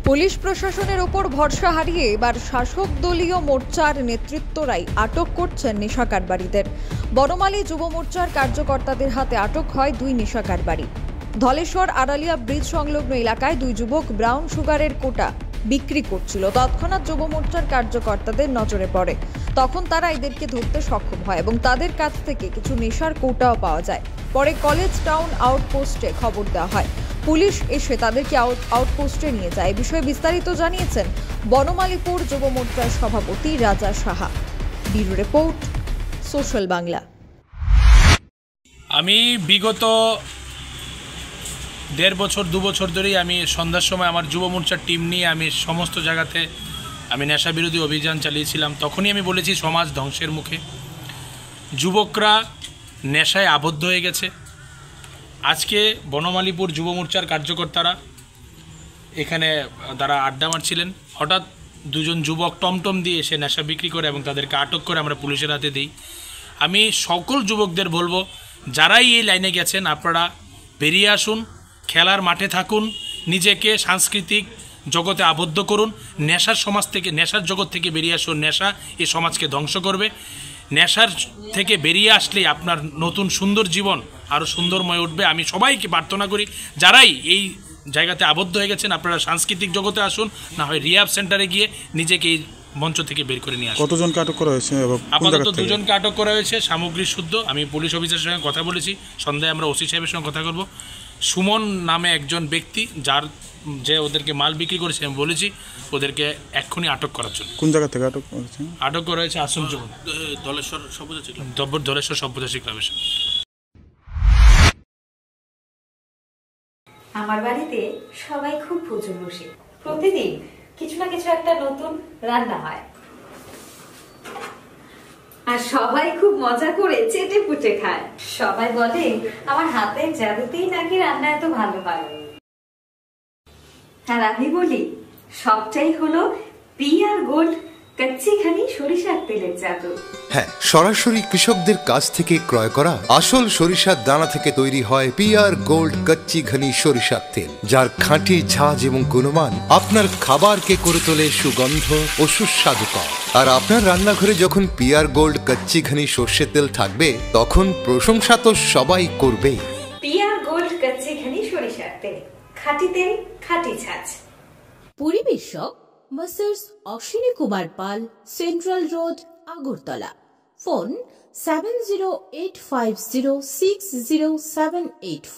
Police প্রশাসনের উপর ভরসা হারিয়ে এবার শাসক দলীয় মোর্চার নেতৃত্বরাই আটক করছেন নেশা কারবারিদের। বনমালী যুব মোর্চার কার্যকর্তাদের হাতে আটক হয় দুই নেশা কারবারি। ধলেশ্বর আড়ালিয়া ব্রিজ সংলগ্ন এলাকায় দুই যুবক ব্রাউন সুগারের কোটা বিক্রি করছিল। তৎক্ষণাৎ যুব মোর্চার কার্যকর্তাদের নজরে পড়ে। তখন তারা এদেরকে ধরতে সক্ষম হয় এবং তাদের কাছ থেকে কিছু নেশার কৌটাও পাওয়া যায়। পরে কলেজ টাউন আউটপোস্টে খবর দেওয়া হয়। পুলিশ এসে তাদেরকে আউটপোস্টে নিয়ে যায়। এ বিষয়ে বিস্তারিত জানিয়েছেন বনমালীপুর যুব মোর্চার সভাপতি রাজা Saha. Bureau report, social Bangla. আমি বিগত 1.5 বছর 2 বছর ধরেই আমি সন্ধ্যার সময় আমার যুব মোর্চার টিম নিয়ে আমি সমস্ত জায়গাতে আমি নেশা বিরোধী অভিযান চালিয়েছিলাম। তখনই আমি বলেছি সমাজ ধ্বংসের মুখে, যুবকরা নেশায় আবদ্ধ হয়ে গেছে। আজকে বনমালীপুর যুব মোর্চার কার্যকর্তারা এখানে তারা আড্ডা মারছিলেন। হঠাৎ দুজন যুবক টমটম দিয়ে এসে নেশা বিক্রি করে এবং তাদেরকে আটক করে আমরা পুলিশের হাতে দিই। আমি সকল যুবকদের বলবো, যারাই এই লাইনে গেছেন আপনারা বেরিয়ে আসুন, খেলার মাঠে থাকুন, নিজেকে সাংস্কৃতিক জগতে আবদ্ধ করুন। নেশার সমাজ থেকে, নেশার জগৎ থেকে বেরিয়ে আসুন। নেশা এই সমাজকে ধ্বংস করবে। নেশার থেকে বেরিয়ে আসলেই আপনার নতুন সুন্দর জীবন আরও সুন্দরময় উঠবে। আমি সবাইকে প্রার্থনা করি, যারাই এই জায়গাতে আবদ্ধ হয়ে গেছেন আপনারা সাংস্কৃতিক জগতে আসুন, না হয় রিহ্যাব সেন্টারে গিয়ে নিজেকে এই মঞ্চ থেকে বের করে নিয়ে আসুন। কতজনকে আটক করা হয়েছে? আপাতত 2জনকে আটক করা হয়েছে, সামগ্রী শুদ্ধ। আমি পুলিশ অফিসারের সঙ্গে কথা বলেছি, সন্ধ্যায় আমরা ওসি সাহেবের সঙ্গে কথা করব। সুমন নামে একজন ব্যক্তি যে ওদেরকে মাল বিক্রি করেছে, আমি বলেছি ওদেরকে এক্ষুনি আটক করার জন্য। কোন জায়গা থেকে আটক করেছে? আটক করা হয়েছে আসুন ধলেশ্বর সব্যসাচী ক্লাবের সাথে। আমার বাড়িতে সবাই খুব প্রচুর বসে, প্রতিদিন কিছু না কিছু একটা নতুন রান্না হয়, আর সবাই খুব মজা করে চেটে পুটে খায়। সবাই বলে আমার হাতের জাদুতেই নাকি রান্না এত ভালো হয়। আর আমি বলি সবটাই হলো পিআর গোল্ড কচ্চিঘানি সরিষার তেলের জাদু। হ্যাঁ, সরাসরি কৃষকদের কাছ থেকে ক্রয় করা আসল সরিষার দানা থেকে তৈরি হয় পিআর গোল্ড কচ্চিঘানি সরিষার তেল, যার খাঁটি ঝাঁজ এবং গুণমান আপনার খাবারকে করে তোলে সুগন্ধ ও সুস্বাদুকর। আর আপনার রান্নাঘরে যখন পিআর গোল্ড কচ্চিঘানি সর্ষের তেল থাকবে, তখন প্রশংসা তো সবাই করবে। পিআর গোল্ড কচ্চিঘানি সরিষার তেল, খাঁটি তেল, খাঁটি ঝাঁজ। পরিবেশক Messrs Ashwini Kumar Pal, central road, Agartala. Phone 7085060785।